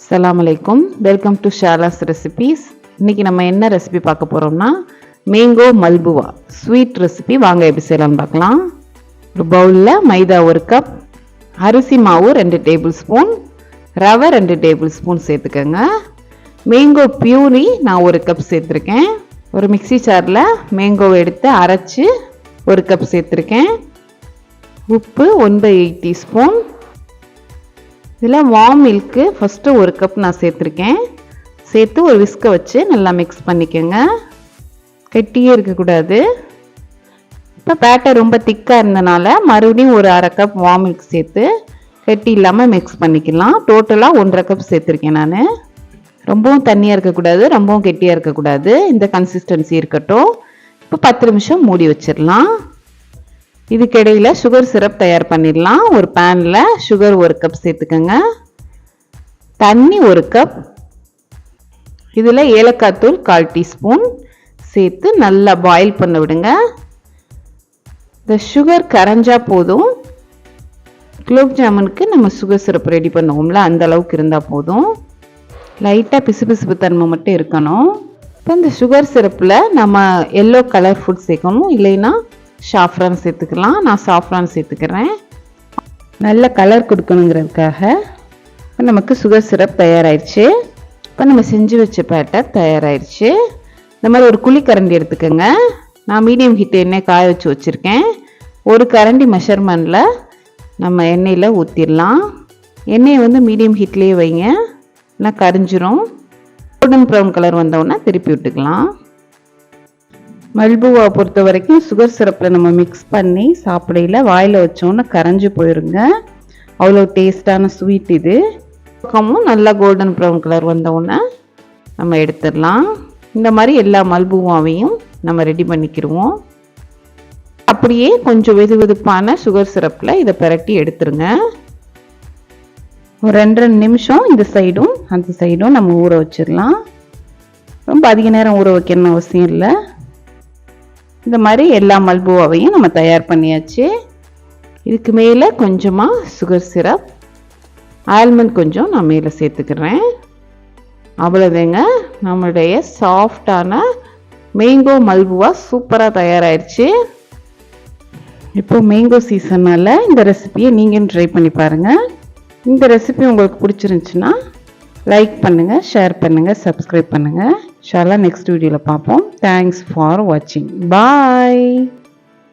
அஸ்ஸலாமு அலைக்கும். Welcome to Shala's recipes. இன்றைக்கி நம்ம என்ன ரெசிபி பார்க்க போகிறோம்னா மேங்கோ மல்புவா ஸ்வீட் ரெசிபி. வாங்க எப்படி செய்யலாம்னு பார்க்கலாம். ஒரு பவுலில் மைதா 1 கப், அரிசி மாவு 2 டேபிள் ஸ்பூன், ரவை 2 டேபிள் ஸ்பூன் சேர்த்துக்கோங்க. மேங்கோ பியூரி நான் 1 கப் சேர்த்துருக்கேன். ஒரு மிக்சி ஜாரில் மேங்கோவை எடுத்து அரைச்சி 1 கப் சேர்த்துருக்கேன். உப்பு 1/8 டீஸ்பூன். இதில் வார்ம் மில்க்கு ஃபஸ்ட்டு 1 கப் நான் சேர்த்துருக்கேன். சேர்த்து ஒரு விஸ்கை வச்சு நல்லா மிக்ஸ் பண்ணிக்கோங்க. கெட்டியே இருக்கக்கூடாது. இப்போ பேட்டர் ரொம்ப திக்காக இருந்தனால மறுபடியும் ஒரு 1/2 கப் வார்ம் மில்க் சேர்த்து கெட்டி இல்லாமல் மிக்ஸ் பண்ணிக்கலாம். டோட்டலாக 1.5 கப் சேர்த்துருக்கேன் நான். ரொம்பவும் தண்ணியாக இருக்கக்கூடாது, ரொம்பவும் கெட்டியாக இருக்கக்கூடாது. இந்த கன்சிஸ்டன்சி இருக்கட்டும். இப்போ 10 நிமிஷம் மூடி வச்சிடலாம். இதுக்கிடையில் சுகர் சிரப் தயார் பண்ணிடலாம். ஒரு பேனில் சுகர் 1 கப் சேர்த்துக்கோங்க. தண்ணி 1 கப். இதில் ஏலக்காய் தூள் 1/4 டீஸ்பூன் சேர்த்து நல்லா பாயில் பண்ண விடுங்க. இந்த சுகர் கரைஞ்சா போதும். குலோப் ஜாமுனுக்கு நம்ம சுகர் சிரப் ரெடி பண்ணுவோம்ல, அந்த அளவுக்கு இருந்தால் போதும். லைட்டாக பிசுபிசுப்பு தன்மை மட்டும் இருக்கணும். இப்போ இந்த சுகர் சிரப்பில் நம்ம எல்லோ கலர் ஃபுட் சேர்க்கணும், இல்லைன்னா சாஃப்ரான் சேர்த்துக்கலாம். நான் சாஃப்ரான் சேர்த்துக்கிறேன், நல்ல கலர் கொடுக்கணுங்கிறதுக்காக. இப்போ நமக்கு சுகர் சிரப் தயாராகிடுச்சு. இப்போ நம்ம செஞ்சு வச்ச பேட்டர் தயாராகிடுச்சு. இந்த மாதிரி ஒரு குழிக்கரண்டி எடுத்துக்கோங்க. நான் மீடியம் ஹீட் எண்ணெய் காய வச்சு வச்சுருக்கேன். ஒரு கரண்டி மெஷர்மெண்ட்டில் நம்ம எண்ணெயில் ஊற்றிடலாம். எண்ணெயை மீடியம் ஹீட்லேயே வைங்க, இல்லை கரிஞ்சிரும். கோல்டன் ப்ரௌன் கலர் வந்தோடனே திருப்பி விட்டுக்கலாம். மல்புவா பொறுத்த வரைக்கும் சுகர் சிரப்பில் நம்ம மிக்ஸ் பண்ணி சாப்பிடையில் வாயில் வச்சோன்னு கரைஞ்சி போயிருங்க. அவ்வளோ டேஸ்டான ஸ்வீட் இது. பக்கமும் நல்லா கோல்டன் ப்ரௌன் கலர் வந்தோடனே நம்ம எடுத்துடலாம். இந்த மாதிரி எல்லா மல்புவாவையும் நம்ம ரெடி பண்ணிக்கிடுவோம். அப்படியே கொஞ்சம் வெது வெதுப்பான சுகர் சிரப்பில் இதை பிரட்டி எடுத்துருங்க. ஒரு 2 நிமிஷம் இந்த சைடும் அந்த சைடும் நம்ம ஊற வச்சிடலாம். ரொம்ப அதிக நேரம் ஊற வைக்கணும்னு அவசியம் இல்லை. இந்த மாதிரி எல்லா மல்புவாவையும் நம்ம தயார் பண்ணியாச்சு. இதுக்கு மேலே கொஞ்சமாக சுகர் சிரப், ஆல்மண்ட் கொஞ்சம் நான் மேலே சேர்த்துக்கிறேன். அவ்வளோதாங்க, நம்மளுடைய சாஃப்டான மேங்கோ மல்புவா சூப்பராக தயாராகிடுச்சு. இப்போ மேங்கோ சீசனால் இந்த ரெசிபியை நீங்களும் ட்ரை பண்ணி பாருங்கள். இந்த ரெசிபி உங்களுக்கு பிடிச்சிருந்துச்சுன்னா லைக் பண்ணுங்கள், ஷேர் பண்ணுங்கள், சப்ஸ்கிரைப் பண்ணுங்கள். இன்ஷா அல்லாஹ் நெக்ஸ்ட் வீடியோவில் பார்ப்போம். தேங்க்ஸ் ஃபார் வாட்சிங். பாய்.